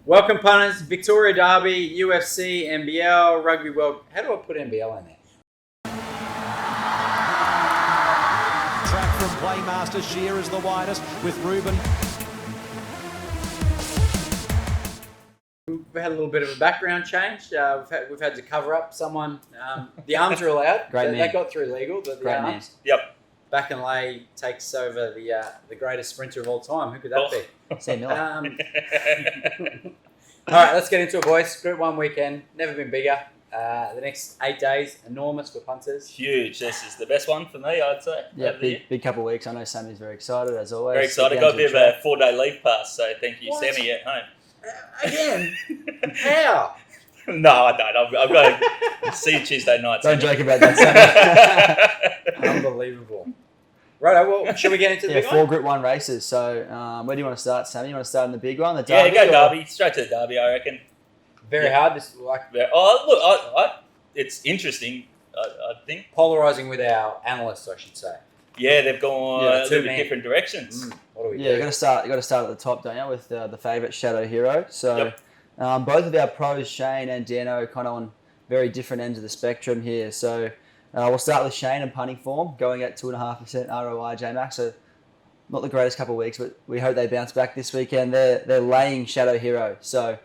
Welcome, punters. Victoria Derby, UFC, NBL, Rugby World. How do I put NBL in there? Track from Playmaster. Shear is the widest with Ruben. We've had a little bit of a background change. We've had to cover up someone. The arms are allowed. Great man. They got through legal, but the Great arms. man. Yep. Back and Lay takes over the greatest sprinter of all time. Who could that be? Sam Miller. All right, let's get into it, boys. Group 1 weekend. Never been bigger. The next 8 days, enormous for punters. Huge. This is the best one for me, I'd say. Yeah, big couple of weeks. I know Sammy's very excited, as always. Very excited. Got a bit of a 4-day leave pass, so thank you, What? Sammy, at home. Again? How? No, I don't. I've got to see you Tuesday night. Don't Sammy. joke about that, Sammy. Unbelievable. Right, well, should we get into the big 4 one? Group 1 races. So where do you want to start, Sammy? You want to start in the big one, the Yeah, Derby? go or- Derby. Straight to the Derby, I reckon. Very hard. This Oh, look, it's interesting, I think. polarising with our analysts, I should say. Yeah, they've gone Yeah, a two little bit men. different directions. What do we Yeah, do? you got to start. You got to start at the top, don't you? With the favourite Shadow Hero. So both of our pros, Shane and Dano, are kind of on very different ends of the spectrum here. So we'll start with Shane and Punting Form, going at 2.5% ROI JMax. So not the greatest couple of weeks, but we hope they bounce back this weekend. They're laying Shadow Hero. So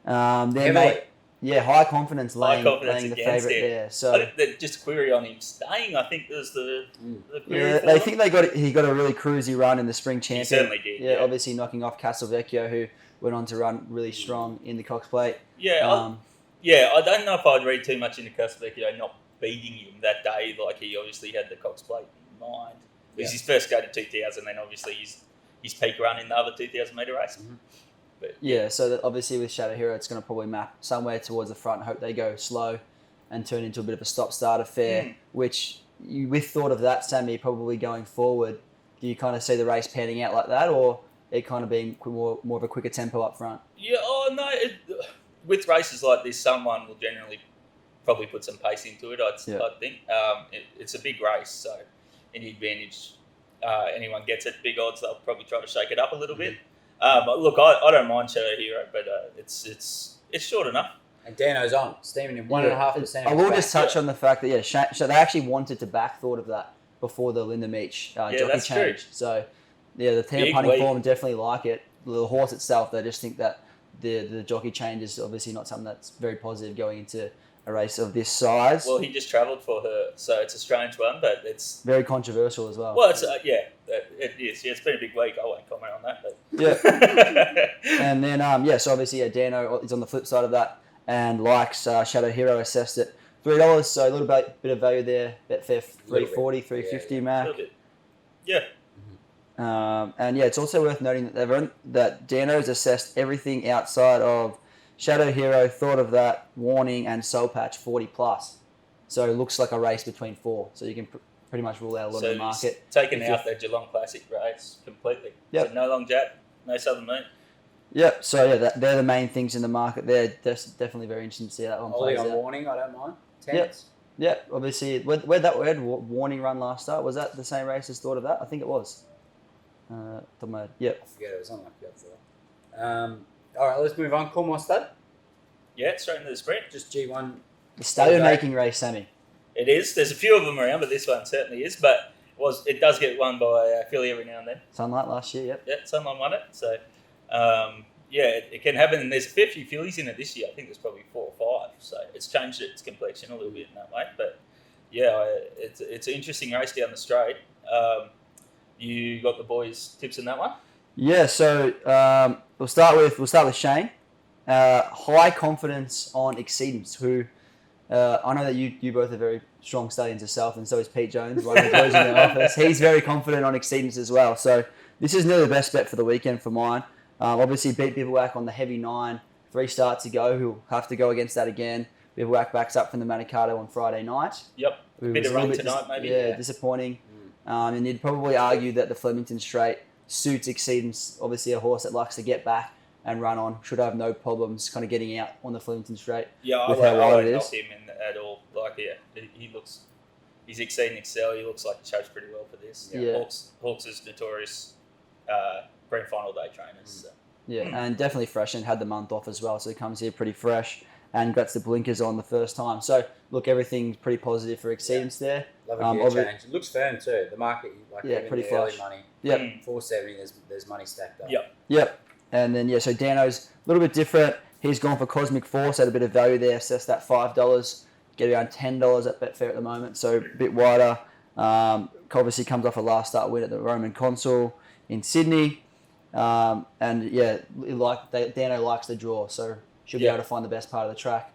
Heavily. high confidence laying High confidence the against favourite it. there. I So think that just a query on him staying, I think there's the query. yeah, for they them. think he got a really cruisy run in the spring champion. He certainly did. Yeah, obviously knocking off Castelvecchio, who went on to run really strong in the Cox Plate. Yeah, I don't know if I'd read too much into Castelvecchio not beating him that day. Like, he obviously had the Cox Plate in mind. It was his first go to 2,000, and then obviously his peak run in the other 2,000 metre race. Mm-hmm. But Yeah, so that obviously with Shadow Hero, it's going to probably map somewhere towards the front. Hope they go slow and turn into a bit of a stop-start affair, which, with thought of that, Sammy, probably going forward, do you kind of see the race panning out like that, or it kind of being more of a quicker tempo up front? yeah, no. With races like this, someone will generally probably put some pace into it. I think it's a big race, so any advantage anyone gets at big odds, they'll probably try to shake it up a little bit. But look, I don't mind Shadow Hero, but it's short enough. And Dano's on, steaming him 1.5%. I will just touch on the fact that, so they actually wanted to back thought of that before the Linda Meach jockey that's change. true. So, the team Big of Punting week. Form definitely like it. The horse itself, they just think that the jockey change is obviously not something that's very positive going into a race of this size. Well, he just travelled for her, so it's a strange one, but it's Very controversial as well. well, it's it is. Yeah, it's been a big week. I won't comment on that, but Yeah. And then, so obviously, Dano is on the flip side of that and likes Shadow Hero, assessed at $3, so a little bit of value there. Betfair $3.40, $3.50 Mac. a little bit. Yeah. And it's also worth noting that Dano's assessed everything outside of Shadow Hero, thought of that, Warning, and Soul Patch 40 plus. So it looks like a race between 4. So you can pretty much rule out a lot So of the market. he's taken out the Geelong Classic race completely. Yep. So no long jab, no Southern Meat. Yep. So they're the main things in the market. They're definitely very interesting to see how that one Ollie plays on out. Warning, I don't mind. Yep. Tenants. Yeah, obviously, where'd that Warning run last start? Was that the same race as thought of that? I think it was. Yep. I forget it was on like that. All right, let's move on. Coolmore stud. Yeah, straight into the sprint. Just G1. The statement-making race, Sammy. It is. There's a few of them around, but this one certainly is. But it does get won by Philly every now and then. Sunlight last year, yep. Yeah, someone won it. So, it can happen. And there's a fair few fillies in it this year. I think there's probably 4 or 5. So it's changed its complexion a little bit in that way. But yeah, it's an interesting race down the straight. You got the boys' tips in that one? Yeah, so we'll start with Shane. High confidence on Exceedance, who I know that you both are very strong stallions yourself, and so is Pete Jones, one of the boys in the office. He's very confident on Exceedance as well. So this is nearly the best bet for the weekend for mine. Obviously, beat Bivouac on the heavy 9, 3 starts to go. Who'll have to go against that again. Bivouac backs up from the Manicato on Friday night. Yep. It Bit was of a little rain bit tonight, maybe. Yeah, disappointing. And you'd probably argue that the Flemington Straight suits Exceedance. Obviously, a horse that likes to get back and run on should have no problems kind of getting out on the Flemington Straight. Yeah, with I how wide won't it knock is. him at all. Like, yeah, he's exceeding Excel. He looks like he chose pretty well for this. Yeah. Hawks is notorious grand final day trainers. So. Yeah, and definitely fresh and had the month off as well, so he comes here pretty fresh and gets the blinkers on the first time. So, look, everything's pretty positive for Exceedance there. Love a gear change. It looks firm too. The market, like even pretty the flush. early money. Yep. 470. There's money stacked up. Yep. And then so Dano's a little bit different. He's gone for Cosmic Force at a bit of value there. Assessed that $5. Get around $10 at Betfair at the moment, so a bit wider. Obviously comes off a last start win at the Roman Consul in Sydney. And yeah, Dano likes the draw, so should be able to find the best part of the track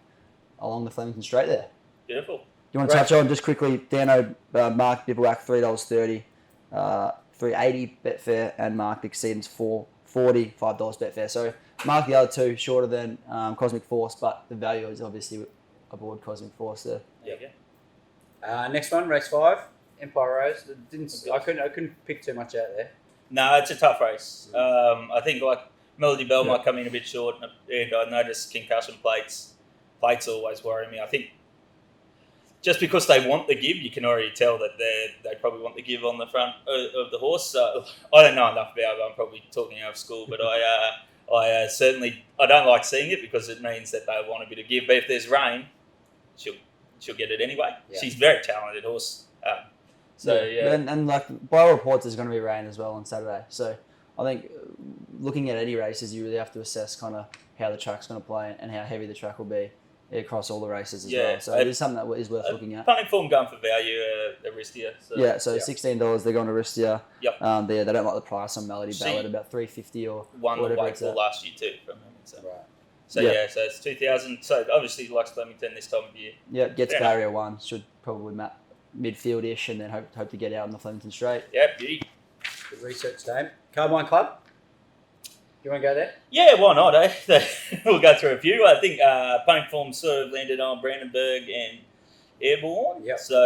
along the Flemington Straight there. Beautiful. You want to touch on just quickly, Dano marked Bivouac $3.30, $3.80 Betfair, and marked Exceedance $4.40, $5 Betfair. So mark the other two shorter than Cosmic Force, but the value is obviously aboard Cosmic Force there. Next one, race 5, Empire Rose. I couldn't pick too much out there. No, it's a tough race. I think like Melody Bell might come in a bit short, and I noticed concussion plates. Plates always worry me. I think just because they want the give, you can already tell that they probably want the give on the front of the horse. So I don't know enough about it. I'm probably talking out of school, but I certainly don't like seeing it because it means that they want a bit of give. But if there's rain, she'll get it anyway. Yeah. She's a very talented horse. And like by all reports, there's going to be rain as well on Saturday. So I think looking at any races, you really have to assess kind of how the track's going to play and how heavy the track will be across all the races as well. So it is something that is worth looking at. Punting Form going for value, Aristia. So $16 they're going to Aristia. Yep. They don't like the price on Melody Bell at about $3.50 or won the Wakeful last year too from him. So. Right. So so it's 2,000. So obviously he likes Flemington this time of year. Yeah, gets barrier 1. Should probably map midfield-ish and then hope to get out on the Flemington Straight. Yeah, beauty. Good research, Dame. Carbine Club? You want to go there? Yeah, why not, eh? We'll go through a few. I think Punting Form sort of landed on Brandenburg and Airborne. Yep. So,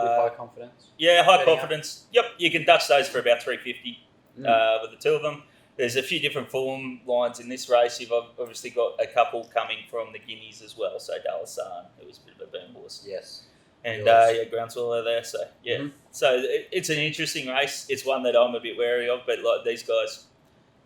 with high confidence. Yeah, high confidence. Yep, you can Dutch those for about $3.50 with the two of them. There's a few different form lines in this race. You've obviously got a couple coming from the Guineas as well. So Dalasan, who was a bit of a boom horse. Yes. And Groundswell there. So so it's an interesting race. It's one that I'm a bit wary of, but like these guys,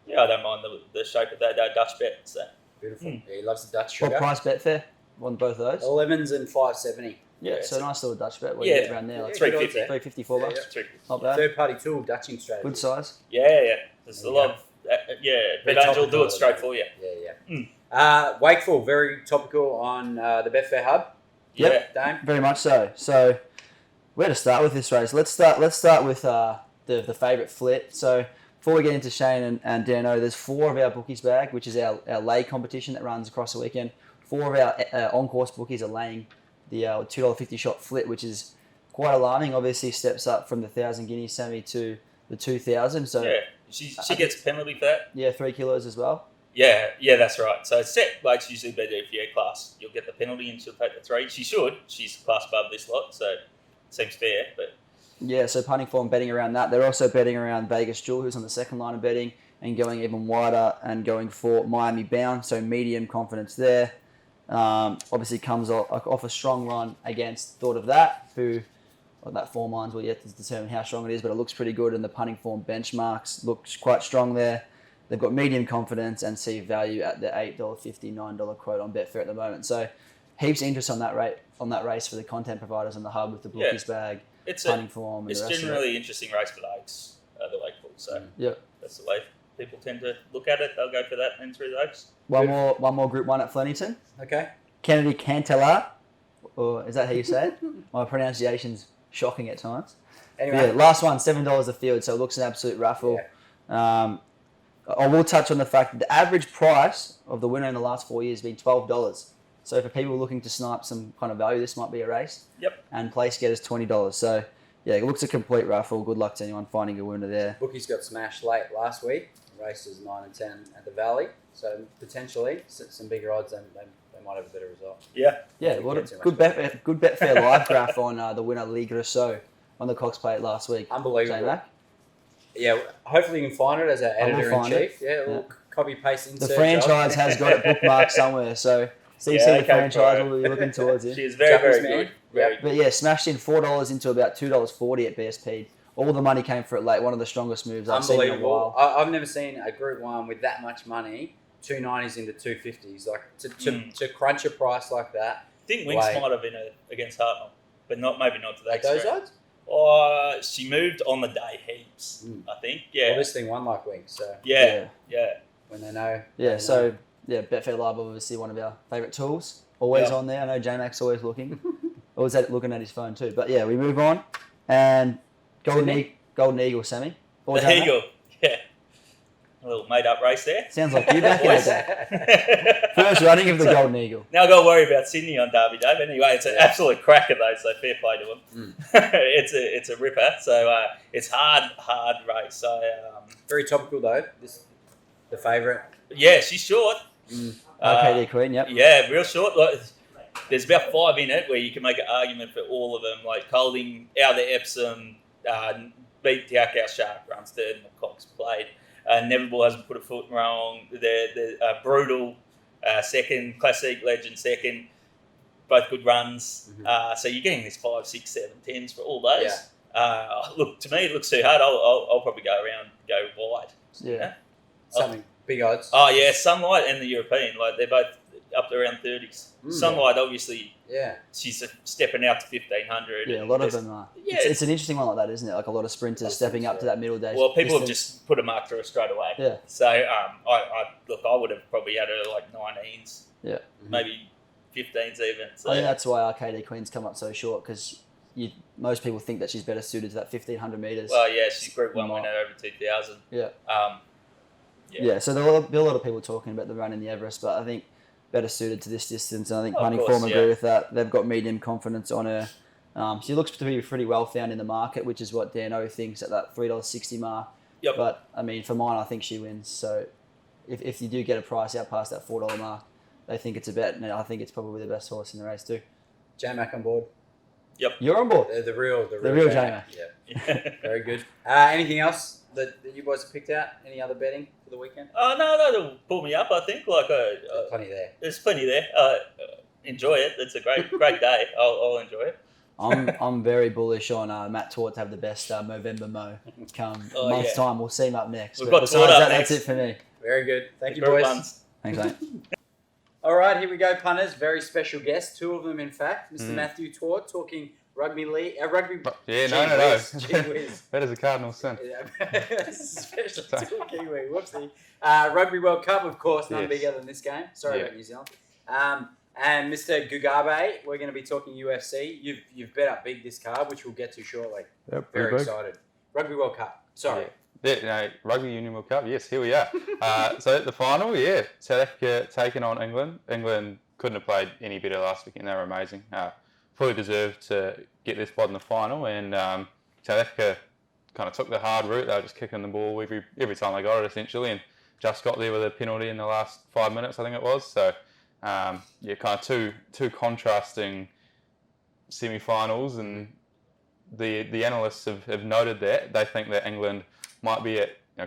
I don't mind the shape of that Dutch bet. So beautiful. Yeah, he loves the Dutch sugar. What price Betfair on both of those? 11s and 570. Yeah, so nice little Dutch bet. What do you get around there? Like $3.50. $3.50, $4. $3.50. Not bad. Third-party tool Dutching strategy. Good size. Yeah. There's a lot of Bet Angel do it straight for you. Yeah. Wakeful, very topical on the Betfair Hub. Yep, Dame? Very much so. So, where to start with this race? Let's start with the favourite Flit. So, before we get into Shane and Dano, there's 4 of our bookies bag, which is our lay competition that runs across the weekend. 4 of our on-course bookies are laying the $2.50 shot Flit, which is quite alarming. Obviously, steps up from the 1,000 guineas semi to the 2,000. So she gets a penalty for that. Yeah, 3 kilos as well. Yeah, that's right. So set weights usually better if you're class. You'll get the penalty and she'll take the 3. She should. She's class above this lot, so it seems fair. But yeah, so Punting Form betting around that. They're also betting around Vegas Jewel, who's on the second line of betting, and going even wider and going for Miami Bound, so medium confidence there. Obviously comes off a strong run against Thought of That, that form lines will yet to determine how strong it is, but it looks pretty good, and the Punting Form benchmarks looks quite strong there. They've got medium confidence and see value at the $8.50, $9 quote on Betfair at the moment. So heaps of interest on that race for the content providers on the hub with the bookies bag, Punting Form. It's generally an interesting race for the Oaks, the Wakeful. So that's the way people tend to look at it. They'll go for that and through the Oaks. One more Group 1 at Flemington. Okay. Kennedy Cantelar, or is that how you say it? My pronunciation's shocking at times. Anyway, last one, $7 a field, so it looks an absolute raffle. Yeah. I will touch on the fact that the average price of the winner in the last 4 years has been $12. So for people looking to snipe some kind of value, this might be a race. Yep. And place getters $20. So yeah, it looks a complete raffle. Good luck to anyone finding a winner there. Bookies got smashed late last week. Races 9 and 10 at the Valley. So potentially some bigger odds and they might have a better result. Yeah. What a good Betfair live graph on the winner Lee Grosso on the Cox Plate last week. Unbelievable. Yeah, hopefully you can find it as our editor-in-chief. We'll copy-paste insert. The franchise has got it bookmarked somewhere, so the franchise will be looking towards it. She is very, very good. But yeah, smashed in $4 into about $2.40 at BSP all the money came for it late. One of the strongest moves I've seen in a Unbelievable. while. I've never seen a Group 1 with that much money, 290s into 250s. Like, to crunch a price like that. I think Winks might have been against Hartnell, but maybe not to that At those extent. odds? She moved on the day heaps, I think. Yeah. Well, this thing won like Winks, so Yeah. when they know. Yeah, so Betfair Live obviously one of our favourite tools. Always on there. I know J-Mac's always looking. Always looking at his phone too. But yeah, we move on. And Golden Eagle semi. The Eagle, yeah. A little made-up race there. Sounds like you back in the day. First running of the Golden Eagle. Now I've got to worry about Sydney on Derby Day. But anyway, it's an absolute cracker though, so fair play to them. It's a ripper. So it's hard race. So very topical though. The favourite. Yeah, she's short. KD Queen, yep. Yeah, real short. Like, there's about 5 in it where you can make an argument for all of them. Like Colding, out of the Epsom, beat the Tiakau Shark, runs third, and the Cox played. Neville hasn't put a foot wrong. They're brutal second, Classic Legend second. Both good runs. So you're getting this 5, 6, 7, 10s for all those. Yeah. Look, to me, it looks too hard. I'll probably go wide. Yeah. Something big odds. Oh yeah, Sunlight and the European, like they're both up to around 30s. Sunlight, obviously, she's stepping out to 1500. Yeah, a lot of them are. Yeah, it's an interesting one like that, isn't it? Like a lot of sprinters stepping up to that middle day. Well, people have just put a mark through it straight away. Yeah. So I would have probably had her like 19s. Yeah. Maybe 15s even. So. I think that's why our KD Queen's come up so short because most people think that she's better suited to that 1500 metres. Well, yeah, she's Group 1 winner over 2000. Yeah. Yeah, so there'll be a lot of people talking about the run in the Everest, but I think better suited to this distance. And I think Punting Form agree with that. They've got medium confidence on her. She looks to be pretty well found in the market, which is what Dan O thinks at that $3.60 mark. Yep. But, I mean, for mine, I think she wins. So if you do get a price out past that $4 mark, they think it's a bet, and I think it's probably the best horse in the race too. J-Mac on board. Yep. You're on board? The real J-Mac. Yeah. Very good. Anything else that you boys have picked out? Any other betting for the weekend? No, that'll pull me up, I think. Plenty there. There's plenty there. Enjoy it. It's a great day. I'll enjoy it. I'm very bullish on Matt Tort to have the best Movember Mo come month's time. We'll see him up next. We've got Tort up next. That's it for me. Very good. Thank you, boys. Thanks, mate. All right, here we go, punters. Very special guests, 2 of them, in fact. Mr. Matthew Tort talking rugby league. Rugby. Yeah, no. Gee whiz. That is a cardinal sin. Special Kiwi. Whoopsie. Rugby World Cup, of course, none bigger than this game. Sorry about New Zealand. And Mr. Gugabed, we're going to be talking UFC. You've bet up big this card, which we'll get to shortly. Yep, very excited. Rugby World Cup. Sorry. Yeah, Rugby Union World Cup. Yes, here we are. So the final, South Africa taking on England. England couldn't have played any better last weekend. They were amazing. Fully deserved to get their spot in the final. And South Africa kind of took the hard route. They were just kicking the ball every time they got it, essentially, and just got there with a penalty in the last 5 minutes, I think it was. So, kind of two contrasting semi-finals, and the analysts have noted that. They think that England might be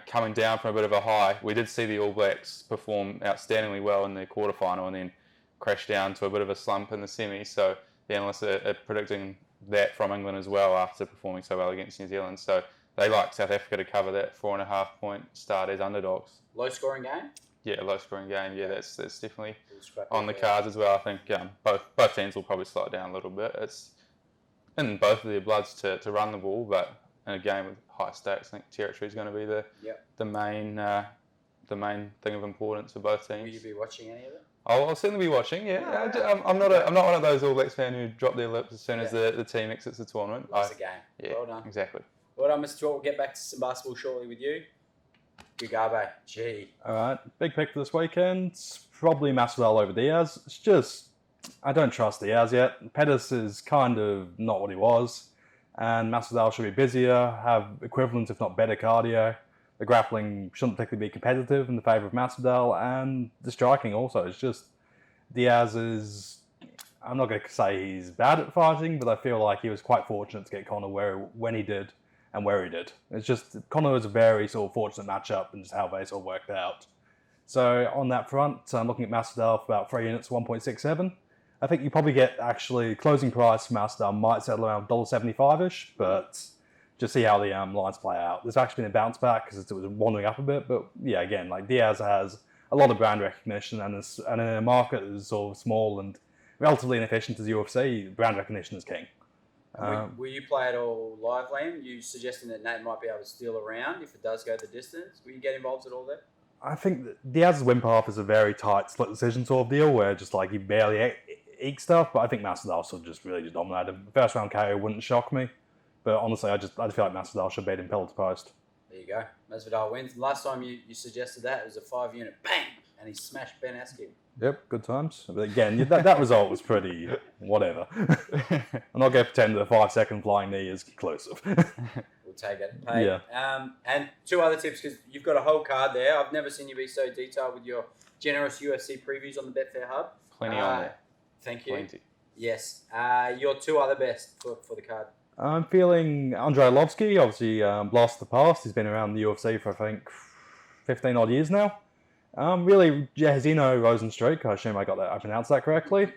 coming down from a bit of a high. We did see the All Blacks perform outstandingly well in the quarterfinal and then crash down to a bit of a slump in the semi. So the analysts are predicting that from England as well after performing so well against New Zealand. So they like South Africa to cover that 4.5 point start as underdogs. Low scoring game? Yeah, low scoring game. Yeah, that's definitely on the cards as well. I think both teams will probably slow it down a little bit. It's in both of their bloods to run the ball, but in a game with high stakes, I think territory is going to be the main thing of importance for both teams. Will you be watching any of it? I'll certainly be watching. Yeah, I'm not one of those All Blacks fan who drop their lips as soon as the team exits the tournament. That's the game. Yeah, well done. Exactly. Well done, Mr. Tort. We'll get back to some basketball shortly with you. Gugabed. Gee. All right, big pick for this weekend. Probably Masvidal over Diaz. It's just, I don't trust Diaz yet. Pettis is kind of not what he was. And Masvidal should be busier, have equivalent, if not better, cardio. The grappling shouldn't particularly be competitive in the favour of Masvidal. And the striking also. It's just, Diaz is, I'm not going to say he's bad at fighting, but I feel like he was quite fortunate to get Conor when he did and where he did. It's just, Conor was a very sort of fortunate matchup and just how they sort of worked out. So on that front, I'm looking at Masvidal for about 3 units, 1.67. I think you probably get actually closing price for Masvidal might settle around $1.75-ish, but just see how the lines play out. There's actually been a bounce back because it was wandering up a bit, but yeah, again, like Diaz has a lot of brand recognition, and in a market that is sort of small and relatively inefficient as UFC, brand recognition is king. Will you play it all live, Liam? You suggesting that Nate might be able to steal around if it does go the distance? Will you get involved at all there? I think that Diaz's win path is a very tight split decision sort of deal where just like he barely ekes stuff, but I think Masvidal should just really dominate him. First round KO wouldn't shock me, but honestly, I feel like Masvidal should beat him pillar to post. There you go. Masvidal wins. Last time you suggested that, it was a 5-unit bang, and he smashed Ben Askren. Yep, good times. But again, that result was pretty whatever. I'm not going to pretend that a 5-second flying knee is conclusive. We'll take it. Hey, Yeah. And 2 other tips, because you've got a whole card there. I've never seen you be so detailed with your generous UFC previews on the Betfair Hub. Plenty on there. Thank you. Plenty. Yes. Your 2 other best for the card. I'm feeling Andrei Arlovski, obviously blast of the past. He's been around the UFC for, I think, 15 odd years now. Really, Jahazino Rosenstreich, I assume I pronounced that correctly.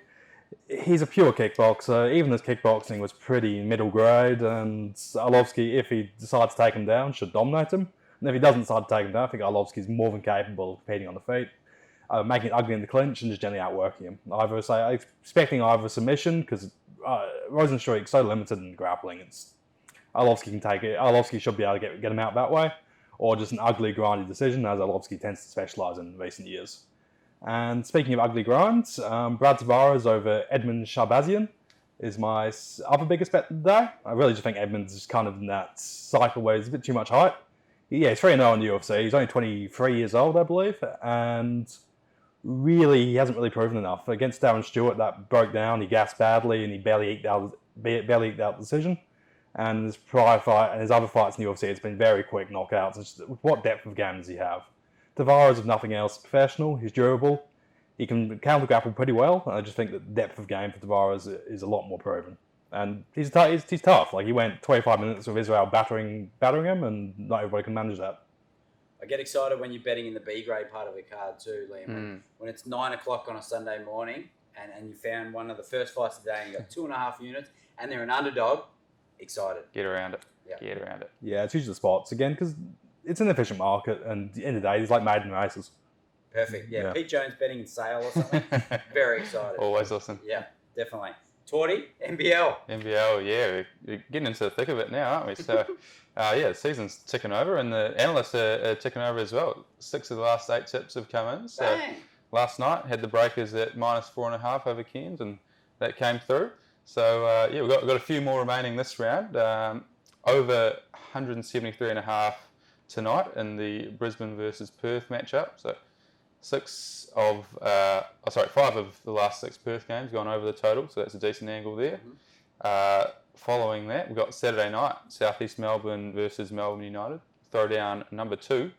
He's a pure kickboxer. Even his kickboxing was pretty middle grade, and Arlovski, if he decides to take him down, should dominate him. And if he doesn't decide to take him down, I think Arlovski's more than capable of competing on the feet, making it ugly in the clinch and just generally outworking him. Expecting either a submission, because Rosenstreich so limited in grappling. Arlovski can take it. Arlovski should be able to get him out that way, or just an ugly, grindy decision, as Arlovski tends to specialise in recent years. And speaking of ugly grinds, Brad Tavares over Edmund Sharbazian is my other biggest bet of the day. I really just think Edmund's just kind of in that cycle where he's a bit too much height. He's 3-0 in the UFC. He's only 23 years old, I believe, and really, he hasn't really proven enough. Against Darren Stewart, that broke down. He gassed badly, and he barely eked out the decision. And his prior fight and his other fights in the UFC, it's been very quick knockouts. Just, what depth of game does he have? Tavares, if nothing else, professional. He's durable. He can counter grapple pretty well. And I just think that the depth of game for Tavares is a lot more proven. And he's tough. Like, he went 25 minutes with Israel battering him, and not everybody can manage that. I get excited when you're betting in the B grade part of the card too, Liam. When it's 9 o'clock on a Sunday morning, and you found one of the first fights of the day, and you got 2.5 units, and they're an underdog. Excited. Get around it. Yeah. Get around it. Yeah, it's usually the spots again because it's an efficient market, and at the end of the day, it's like maiden races. Perfect. Yeah. Yeah. Pete Jones betting in Sale or something. Very excited. Always listen. Yeah, definitely. Torty, NBL. NBL, yeah, we're getting into the thick of it now, aren't we? So, the season's ticking over, and the analysts are ticking over as well. 6 of the last 8 tips have come in. So Bang. last night had the breakers at -4.5 over Cairns, and that came through. So we've got a few more remaining this round. Over 173.5 tonight in the Brisbane versus Perth matchup. So 5 of the last 6 Perth games gone over the total, so that's a decent angle there. Following that, we've got Saturday night, South East Melbourne versus Melbourne United, throwdown number 2.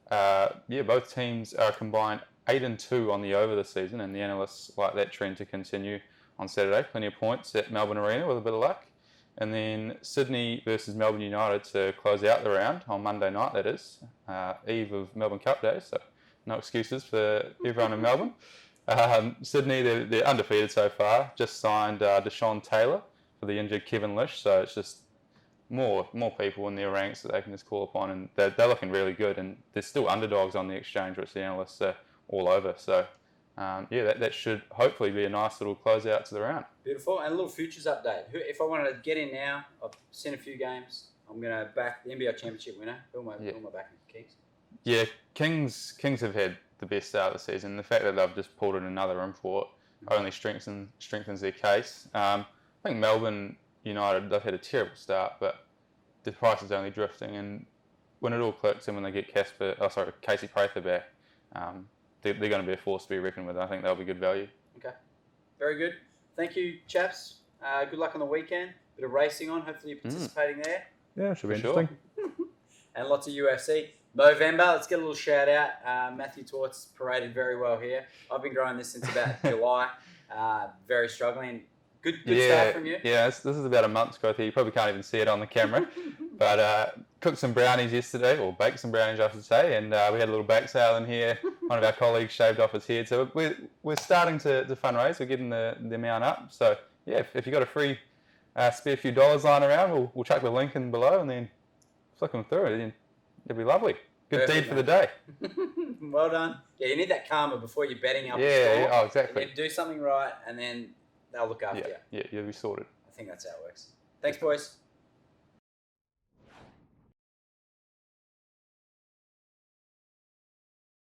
Both teams are combined 8-2 on the over this season, and the analysts like that trend to continue on Saturday. Plenty of points at Melbourne Arena with a bit of luck. And then Sydney versus Melbourne United to close out the round on Monday night, that is, eve of Melbourne Cup Day, so no excuses for everyone in Melbourne. Sydney, they're undefeated so far. Just signed Deshaun Taylor for the injured Kevin Lish, so it's just more people in their ranks that they can just call upon, and they're looking really good, and there's still underdogs on the exchange, which the analysts are all over. So, that should hopefully be a nice little closeout to the round. Beautiful. And a little futures update. If I wanted to get in now, I've seen a few games. I'm going to back the NBL Championship winner. Who am I backing? Kings? Yeah, Kings have had the best start of the season. The fact that they've just pulled in another import only strengthens their case. I think Melbourne United, they've had a terrible start, but the price is only drifting, and when it all clicks and when they get Casey Prather back, they're going to be a force to be reckoned with. I think they'll be good value. Okay. Very good. Thank you, chaps. Good luck on the weekend. Bit of racing on. Hopefully you're participating there. Yeah, should be For interesting. And lots of UFC. Movember, let's get a little shout out. Matthew Torts paraded very well here. I've been growing this since about July. Very struggling. Good start from you. Yeah, this is about a month's growth here. You probably can't even see it on the camera. But cooked some brownies yesterday, or baked some brownies, I should say, and we had a little bake sale in here. One of our colleagues shaved off his head. So we're starting to fundraise. We're getting the amount up. So, yeah, if you've got a free spare a few dollars lying around, we'll chuck the link in below and then flick them through it. It'll be lovely. Good Perfect, deed for the day. Well done. Yeah, you need that karma before you're betting up the Yeah, store. oh, exactly. You need to do something right, and then they'll look after you. Yeah, you'll be sorted. I think that's how it works. Thanks, boys.